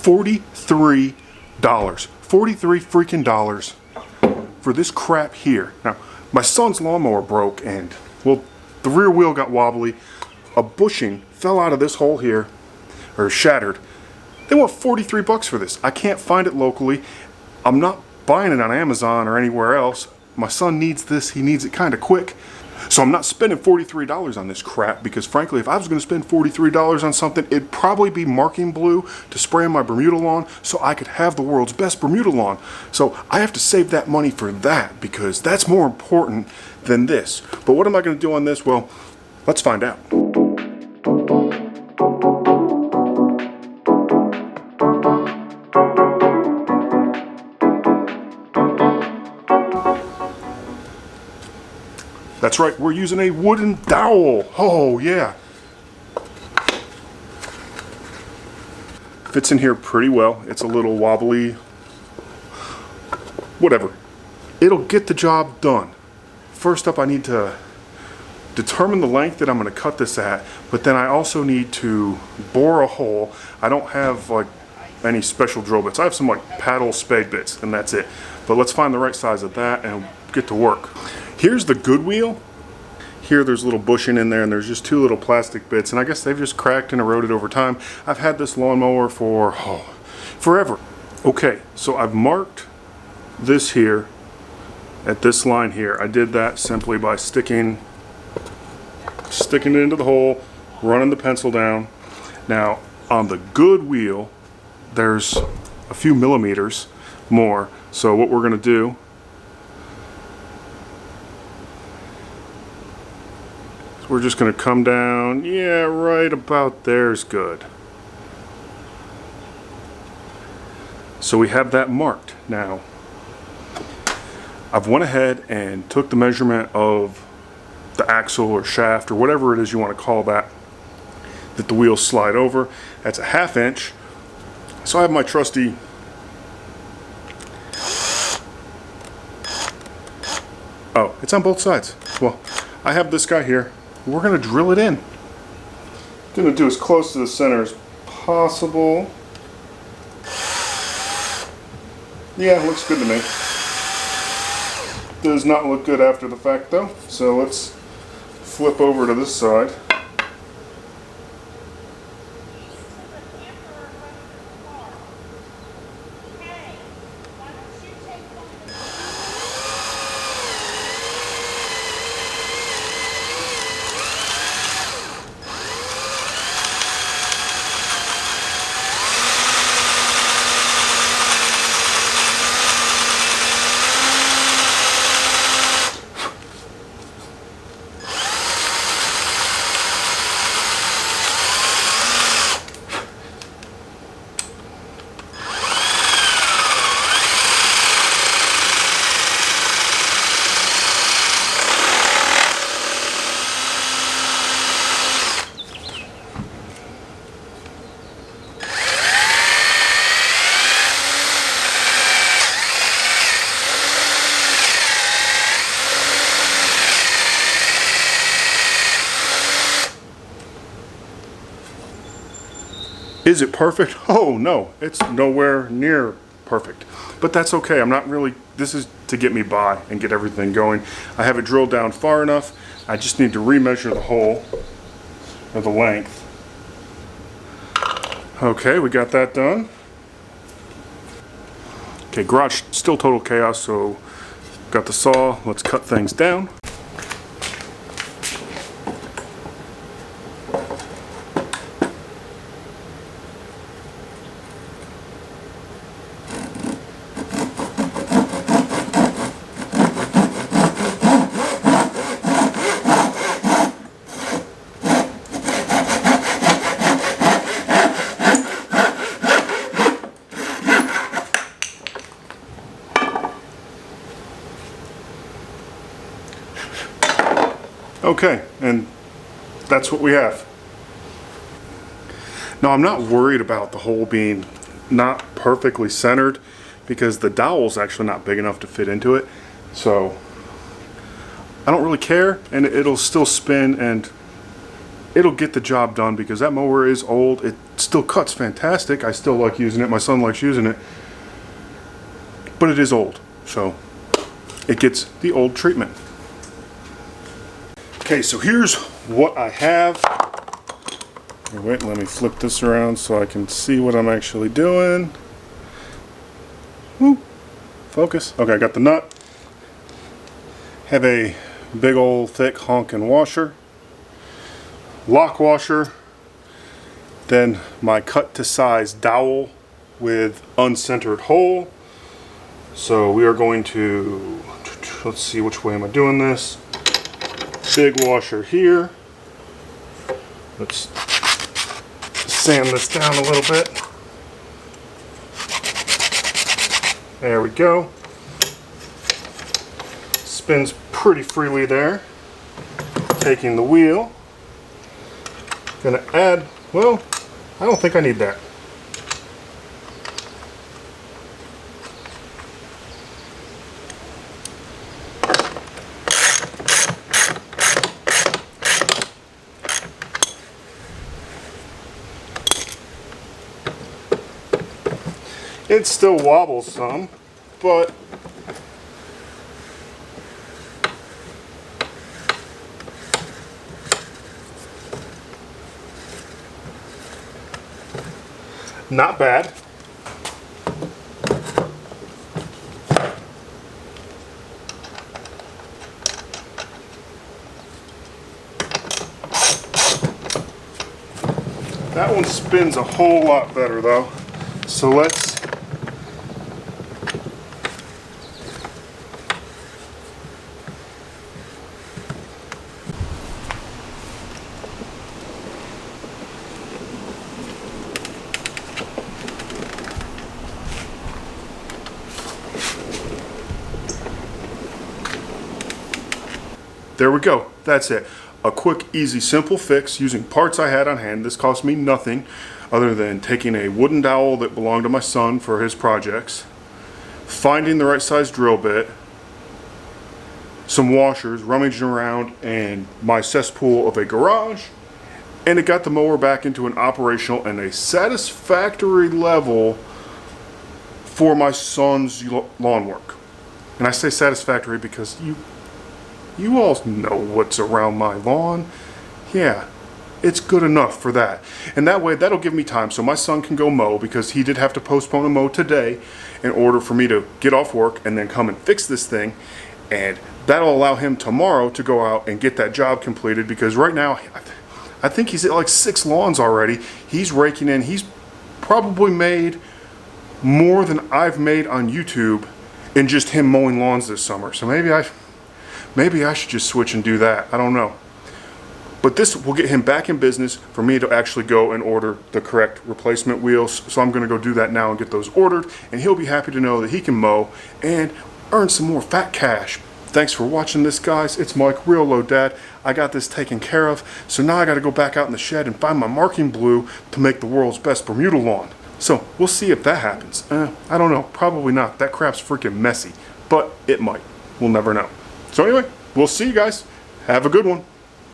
$43. 43 freaking dollars for this crap here. Now, my son's lawnmower broke and, well, the rear wheel got wobbly. A bushing fell out of this hole here, or shattered. They want 43 bucks for this. I can't find it locally. I'm not buying it on Amazon or anywhere else. My son needs this. He needs it kind of quick. So I'm not spending $43 on this crap because frankly, if I was going to spend $43 on something, it'd probably be marking blue to spray on my Bermuda lawn so I could have the world's best Bermuda lawn. So I have to save that money for that because that's more important than this. But what am I going to do on this? Well, let's find out. That's right, we're using a wooden dowel. Oh yeah. Fits in here pretty well. It's a little wobbly. Whatever. It'll get the job done. First up, I need to determine the length that I'm going to cut this at, but then I also need to bore a hole. I don't have like any special drill bits. I have some like paddle spade bits and that's it. But let's find the right size of that and get to work. Here's the good wheel. Here there's a little bushing in there and there's just two little plastic bits and I guess they've just cracked and eroded over time. I've had this lawnmower for forever. Okay, so I've marked this here at this line here. I did that simply by sticking it into the hole, running the pencil down. Now on the good wheel there's a few millimeters more. So what we're going to do, we're just going to come down, yeah, right about there's good. So we have that marked. Now, I've went ahead and took the measurement of the axle or shaft or whatever it is you want to call that the wheels slide over. That's a 1/2 inch. So I have my trusty it's on both sides. Well, I have this guy here. We're going to drill it in. I'm going to do as close to the center as possible. Yeah, looks good to me. Does not look good after the fact though. So let's flip over to this side. Is it perfect? Oh no, it's nowhere near perfect. But that's okay, I'm not really, this is to get me by and get everything going. I have it drilled down far enough. I just need to remeasure the hole, or the length. Okay, we got that done. Okay, garage still total chaos, so got the saw, let's cut things down. Okay, and that's what we have. Now I'm not worried about the hole being not perfectly centered because the dowel's actually not big enough to fit into it. So I don't really care, and it'll still spin and it'll get the job done because that mower is old. still cuts fantastic. I still like using it. My son likes using it. But it is old, so it gets the old treatment. Okay, so here's what I have. Wait, let me flip this around so I can see what I'm actually doing. Woo. Focus. Okay, I got the nut. Have a big old thick honking washer. Lock washer. Then my cut to size dowel with uncentered hole. So we are going to, let's see, which way am I doing this? Big washer here. Let's sand this down a little bit. There we go. Spins pretty freely there. Taking the wheel. Gonna add, well, I don't think I need that. It still wobbles some, but not bad. That one spins a whole lot better though. So let's there we go. That's it. A quick, easy, simple fix using parts I had on hand. This cost me nothing other than taking a wooden dowel that belonged to my son for his projects, finding the right size drill bit, some washers, rummaging around in my cesspool of a garage, and it got the mower back into an operational and a satisfactory level for my son's lawn work. And I say satisfactory because you all know what's around my lawn. Yeah, it's good enough for that. And that way, that'll give me time so my son can go mow, because he did have to postpone a mow today in order for me to get off work and then come and fix this thing. And that'll allow him tomorrow to go out and get that job completed, because right now, I think he's at like 6 lawns already. He's raking in. He's probably made more than I've made on YouTube in just him mowing lawns this summer. So maybe I should just switch and do that. I don't know. But this will get him back in business for me to actually go and order the correct replacement wheels. So I'm gonna go do that now and get those ordered, and he'll be happy to know that he can mow and earn some more fat cash. Thanks for watching this, guys. It's Mike, Real Low Dad. I got this taken care of. So now I gotta go back out in the shed and find my marking blue to make the world's best Bermuda lawn. So we'll see if that happens. I don't know, probably not. That crap's freaking messy, but it might. We'll never know. So anyway, we'll see you guys. Have a good one.